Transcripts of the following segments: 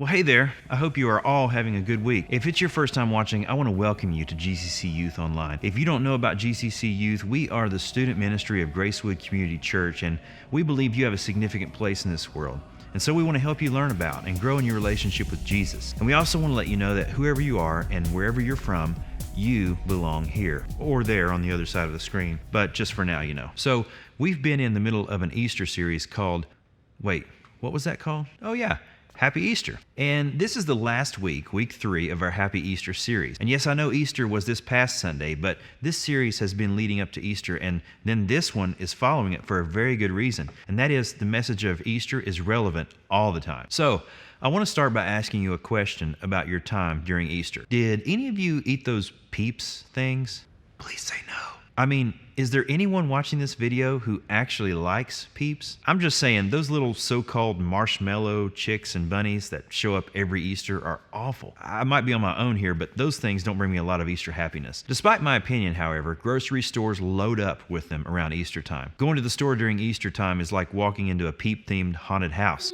Well, hey there. I hope you are all having a good week. If it's your first time watching, I want to welcome you to GCC Youth Online. If you don't know about GCC Youth, we are the student ministry of Gracewood Community Church, and we believe you have a significant place in this world. And so we want to help you learn about and grow in your relationship with Jesus. And we also want to let you know that whoever you are and wherever you're from, you belong here or there on the other side of the screen. But just for now, you know. So we've been in the middle of an Easter series called, wait, what was that called? Oh yeah, Happy Easter. And this is the last week, week 3 of our Happy Easter series. And yes, I know Easter was this past Sunday, but this series has been leading up to Easter, and then this one is following it for a very good reason. And that is the message of Easter is relevant all the time. So I want to start by asking you a question about your time during Easter. Did any of you eat those Peeps things? Please say no. I mean, is there anyone watching this video who actually likes Peeps? I'm just saying, those little so-called marshmallow chicks and bunnies that show up every Easter are awful. I might be on my own here, but those things don't bring me a lot of Easter happiness. Despite my opinion, however, grocery stores load up with them around Easter time. Going to the store during Easter time is like walking into a Peep-themed haunted house.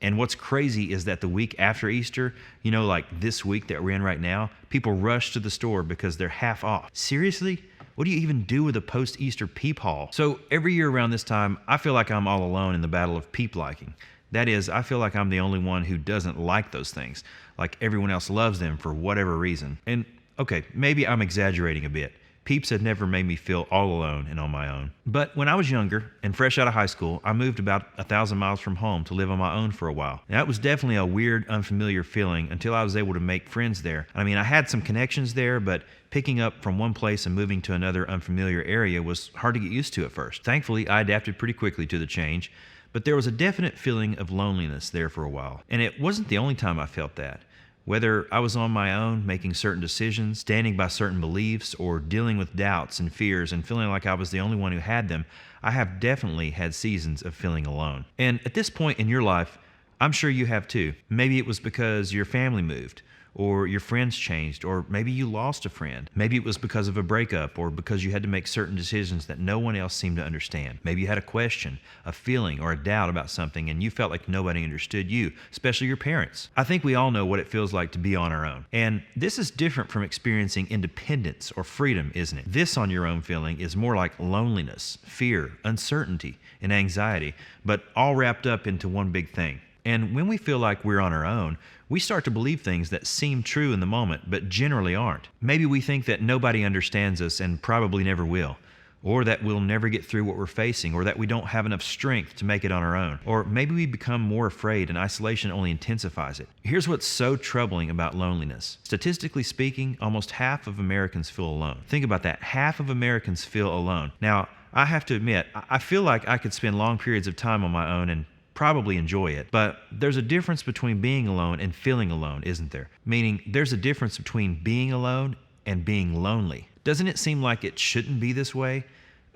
And what's crazy is that the week after Easter, you know, like this week that we're in right now, people rush to the store because they're half off. Seriously? What do you even do with a post-Easter peep haul? So every year around this time, I feel like I'm all alone in the battle of peep liking. That is, I feel like I'm the only one who doesn't like those things, like everyone else loves them for whatever reason. And okay, maybe I'm exaggerating a bit. Peeps had never made me feel all alone and on my own. But when I was younger and fresh out of high school, I moved about 1,000 miles from home to live on my own for a while. Now, that was definitely a weird, unfamiliar feeling until I was able to make friends there. I mean, I had some connections there, but picking up from one place and moving to another unfamiliar area was hard to get used to at first. Thankfully, I adapted pretty quickly to the change, but there was a definite feeling of loneliness there for a while. And it wasn't the only time I felt that. Whether I was on my own, making certain decisions, standing by certain beliefs, or dealing with doubts and fears and feeling like I was the only one who had them, I have definitely had seasons of feeling alone. And at this point in your life, I'm sure you have too. Maybe it was because your family moved, or your friends changed, or maybe you lost a friend. Maybe it was because of a breakup, or because you had to make certain decisions that no one else seemed to understand. Maybe you had a question, a feeling, or a doubt about something, and you felt like nobody understood you, especially your parents. I think we all know what it feels like to be on our own. And this is different from experiencing independence or freedom, isn't it? This on your own feeling is more like loneliness, fear, uncertainty, and anxiety, but all wrapped up into one big thing. And when we feel like we're on our own, we start to believe things that seem true in the moment, but generally aren't. Maybe we think that nobody understands us and probably never will, or that we'll never get through what we're facing, or that we don't have enough strength to make it on our own. Or maybe we become more afraid and isolation only intensifies it. Here's what's so troubling about loneliness. Statistically speaking, almost half of Americans feel alone. Think about that. Half of Americans feel alone. Now, I have to admit, I feel like I could spend long periods of time on my own and probably enjoy it. But there's a difference between being alone and feeling alone, isn't there? Meaning there's a difference between being alone and being lonely. Doesn't it seem like it shouldn't be this way?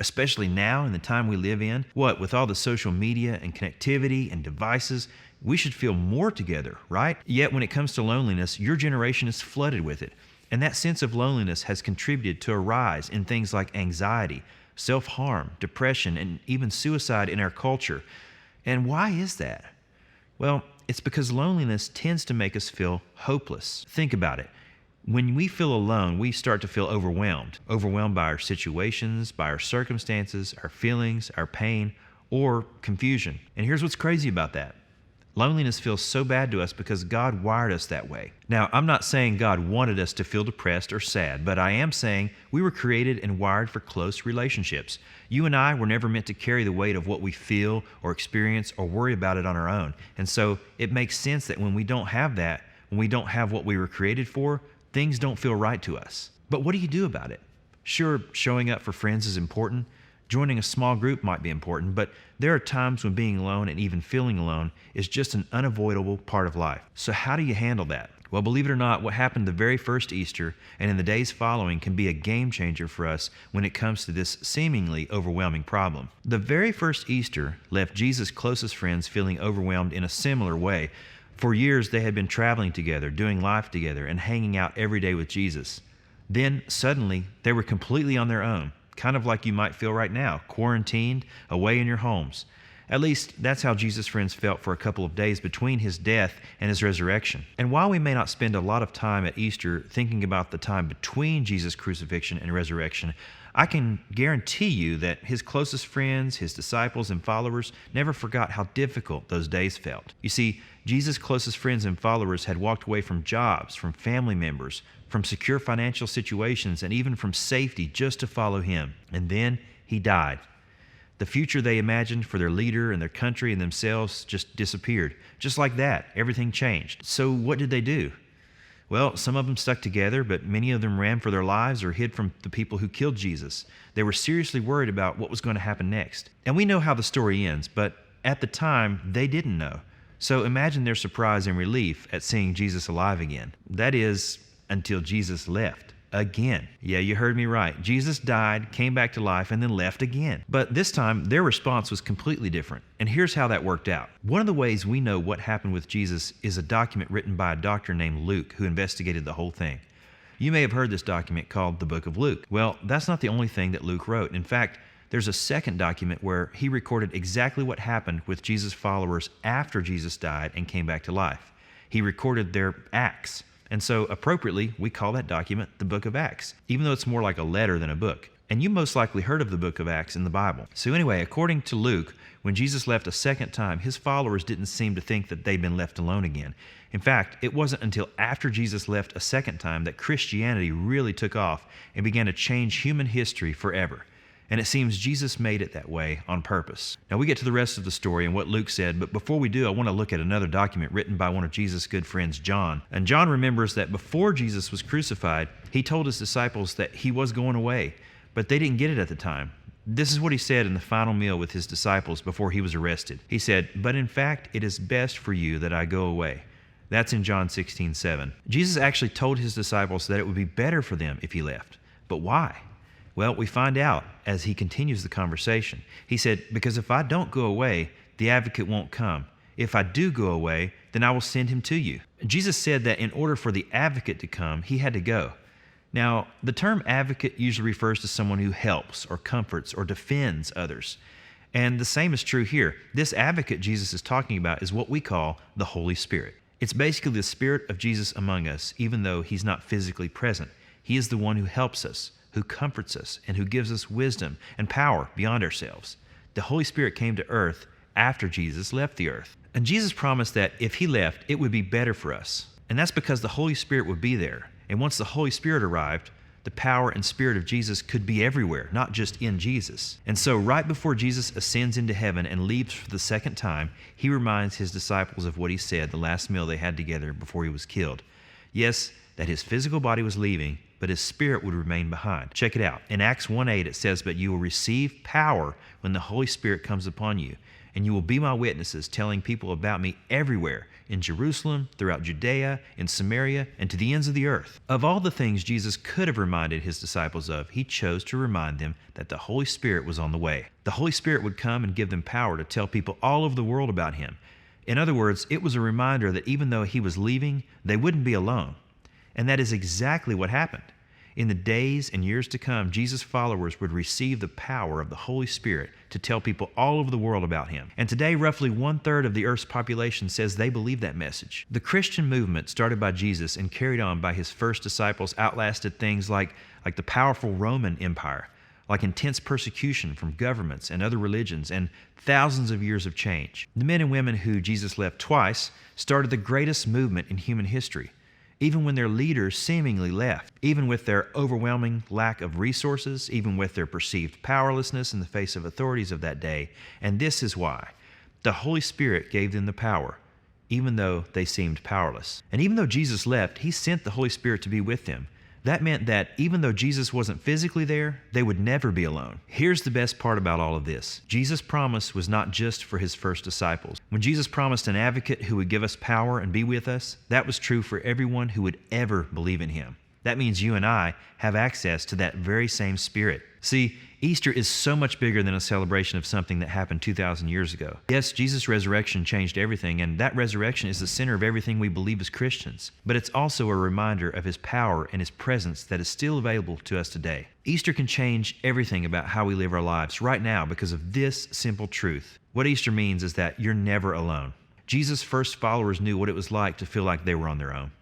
Especially now in the time we live in? What, with all the social media and connectivity and devices, we should feel more together, right? Yet when it comes to loneliness, your generation is flooded with it. And that sense of loneliness has contributed to a rise in things like anxiety, self-harm, depression, and even suicide in our culture. And why is that? Well, it's because loneliness tends to make us feel hopeless. Think about it. When we feel alone, we start to feel overwhelmed by our situations, by our circumstances, our feelings, our pain, or confusion. And here's what's crazy about that. Loneliness feels so bad to us because God wired us that way. Now, I'm not saying God wanted us to feel depressed or sad, but I am saying we were created and wired for close relationships. You and I were never meant to carry the weight of what we feel or experience or worry about it on our own. And so it makes sense that when we don't have that, when we don't have what we were created for, things don't feel right to us. But what do you do about it? Sure, showing up for friends is important. Joining a small group might be important, but there are times when being alone and even feeling alone is just an unavoidable part of life. So how do you handle that? Well, believe it or not, what happened the very first Easter and in the days following can be a game changer for us when it comes to this seemingly overwhelming problem. The very first Easter left Jesus' closest friends feeling overwhelmed in a similar way. For years, they had been traveling together, doing life together, and hanging out every day with Jesus. Then, suddenly, they were completely on their own, kind of like you might feel right now, quarantined, away in your homes. At least, that's how Jesus' friends felt for a couple of days between his death and his resurrection. And while we may not spend a lot of time at Easter thinking about the time between Jesus' crucifixion and resurrection, I can guarantee you that his closest friends, his disciples, and followers never forgot how difficult those days felt. You see, Jesus' closest friends and followers had walked away from jobs, from family members, from secure financial situations, and even from safety just to follow him. And then he died. The future they imagined for their leader and their country and themselves just disappeared. Just like that, everything changed. So what did they do? Well, some of them stuck together, but many of them ran for their lives or hid from the people who killed Jesus. They were seriously worried about what was going to happen next. And we know how the story ends, but at the time, they didn't know. So imagine their surprise and relief at seeing Jesus alive again. That is, until Jesus left. Again. Yeah, you heard me right. Jesus died, came back to life, and then left again. But this time, their response was completely different. And here's how that worked out. One of the ways we know what happened with Jesus is a document written by a doctor named Luke who investigated the whole thing. You may have heard this document called the Book of Luke. Well, that's not the only thing that Luke wrote. In fact, there's a second document where he recorded exactly what happened with Jesus' followers after Jesus died and came back to life. He recorded their acts. And so, appropriately, we call that document the Book of Acts, even though it's more like a letter than a book. And you most likely heard of the Book of Acts in the Bible. So anyway, according to Luke, when Jesus left a second time, his followers didn't seem to think that they'd been left alone again. In fact, it wasn't until after Jesus left a second time that Christianity really took off and began to change human history forever. And it seems Jesus made it that way on purpose. Now we get to the rest of the story and what Luke said, but before we do, I want to look at another document written by one of Jesus' good friends, John. And John remembers that before Jesus was crucified, he told his disciples that he was going away, but they didn't get it at the time. This is what he said in the final meal with his disciples before he was arrested. He said, "But in fact, it is best for you that I go away." That's in John 16:7. Jesus actually told his disciples that it would be better for them if he left. But why? Well, we find out as he continues the conversation. He said, "Because if I don't go away, the advocate won't come. If I do go away, then I will send him to you." Jesus said that in order for the advocate to come, he had to go. Now, the term advocate usually refers to someone who helps or comforts or defends others. And the same is true here. This advocate Jesus is talking about is what we call the Holy Spirit. It's basically the Spirit of Jesus among us, even though he's not physically present. He is the one who helps us, who comforts us, and who gives us wisdom and power beyond ourselves. The Holy Spirit came to earth after Jesus left the earth. And Jesus promised that if he left, it would be better for us. And that's because the Holy Spirit would be there. And once the Holy Spirit arrived, the power and Spirit of Jesus could be everywhere, not just in Jesus. And so right before Jesus ascends into heaven and leaves for the second time, he reminds his disciples of what he said the last meal they had together before he was killed. Yes, that his physical body was leaving, but his spirit would remain behind. Check it out. In Acts 1:8 it says, "But you will receive power when the Holy Spirit comes upon you, and you will be my witnesses, telling people about me everywhere, in Jerusalem, throughout Judea, in Samaria, and to the ends of the earth." Of all the things Jesus could have reminded his disciples of, he chose to remind them that the Holy Spirit was on the way. The Holy Spirit would come and give them power to tell people all over the world about him. In other words, it was a reminder that even though he was leaving, they wouldn't be alone. And that is exactly what happened. In the days and years to come, Jesus' followers would receive the power of the Holy Spirit to tell people all over the world about him. And today, roughly 1/3 of the earth's population says they believe that message. The Christian movement started by Jesus and carried on by his first disciples outlasted things like the powerful Roman Empire, like intense persecution from governments and other religions, and thousands of years of change. The men and women who Jesus left twice started the greatest movement in human history. Even when their leaders seemingly left, even with their overwhelming lack of resources, even with their perceived powerlessness in the face of authorities of that day. And this is why. The Holy Spirit gave them the power, even though they seemed powerless. And even though Jesus left, he sent the Holy Spirit to be with them. That meant that even though Jesus wasn't physically there, they would never be alone. Here's the best part about all of this. Jesus' promise was not just for his first disciples. When Jesus promised an advocate who would give us power and be with us, that was true for everyone who would ever believe in him. That means you and I have access to that very same Spirit. See, Easter is so much bigger than a celebration of something that happened 2,000 years ago. Yes, Jesus' resurrection changed everything, and that resurrection is the center of everything we believe as Christians. But it's also a reminder of his power and his presence that is still available to us today. Easter can change everything about how we live our lives right now because of this simple truth. What Easter means is that you're never alone. Jesus' first followers knew what it was like to feel like they were on their own.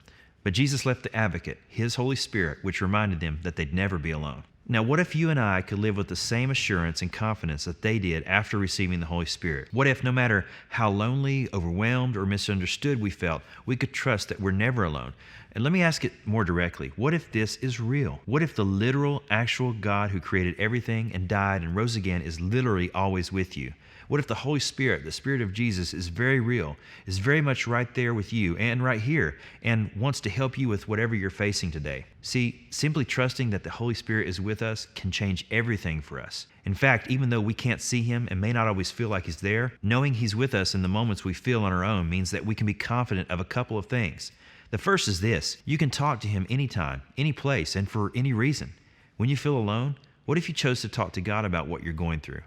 But Jesus left the advocate, his Holy Spirit, which reminded them that they'd never be alone. Now, what if you and I could live with the same assurance and confidence that they did after receiving the Holy Spirit? What if, no matter how lonely, overwhelmed, or misunderstood we felt, we could trust that we're never alone? And let me ask it more directly. What if this is real? What if the literal, actual God who created everything and died and rose again is literally always with you? What if the Holy Spirit, the Spirit of Jesus, is very real, is very much right there with you and right here, and wants to help you with whatever you're facing today? See, simply trusting that the Holy Spirit is with us can change everything for us. In fact, even though we can't see Him and may not always feel like He's there, knowing He's with us in the moments we feel on our own means that we can be confident of a couple of things. The first is this: you can talk to Him anytime, any place, and for any reason. When you feel alone, what if you chose to talk to God about what you're going through?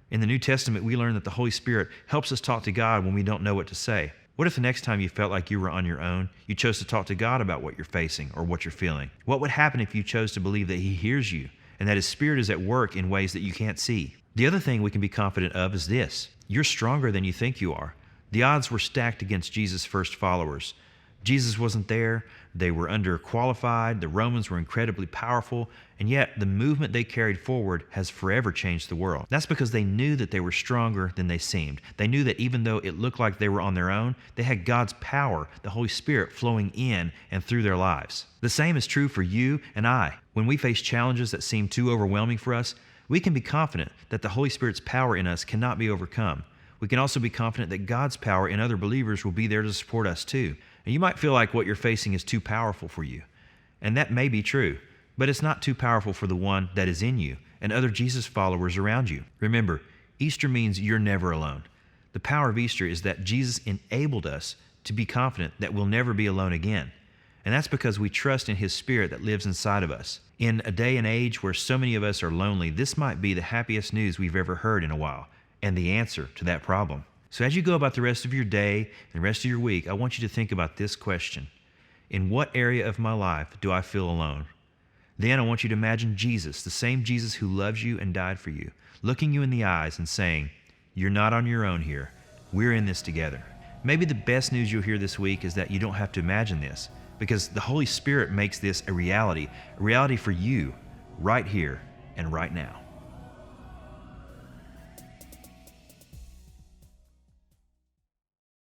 In the New Testament, we learn that the Holy Spirit helps us talk to God when we don't know what to say. What if the next time you felt like you were on your own, you chose to talk to God about what you're facing or what you're feeling? What would happen if you chose to believe that He hears you and that His Spirit is at work in ways that you can't see? The other thing we can be confident of is this: you're stronger than you think you are. The odds were stacked against Jesus' first followers. Jesus wasn't there, they were underqualified, the Romans were incredibly powerful, and yet the movement they carried forward has forever changed the world. That's because they knew that they were stronger than they seemed. They knew that even though it looked like they were on their own, they had God's power, the Holy Spirit, flowing in and through their lives. The same is true for you and I. When we face challenges that seem too overwhelming for us, we can be confident that the Holy Spirit's power in us cannot be overcome. We can also be confident that God's power in other believers will be there to support us too. And you might feel like what you're facing is too powerful for you. And that may be true, but it's not too powerful for the one that is in you and other Jesus followers around you. Remember, Easter means you're never alone. The power of Easter is that Jesus enabled us to be confident that we'll never be alone again. And that's because we trust in His Spirit that lives inside of us. In a day and age where so many of us are lonely, this might be the happiest news we've ever heard in a while, and the answer to that problem. So as you go about the rest of your day and the rest of your week, I want you to think about this question: in what area of my life do I feel alone? Then I want you to imagine Jesus, the same Jesus who loves you and died for you, looking you in the eyes and saying, "You're not on your own here. We're in this together." Maybe the best news you'll hear this week is that you don't have to imagine this, because the Holy Spirit makes this a reality for you right here and right now.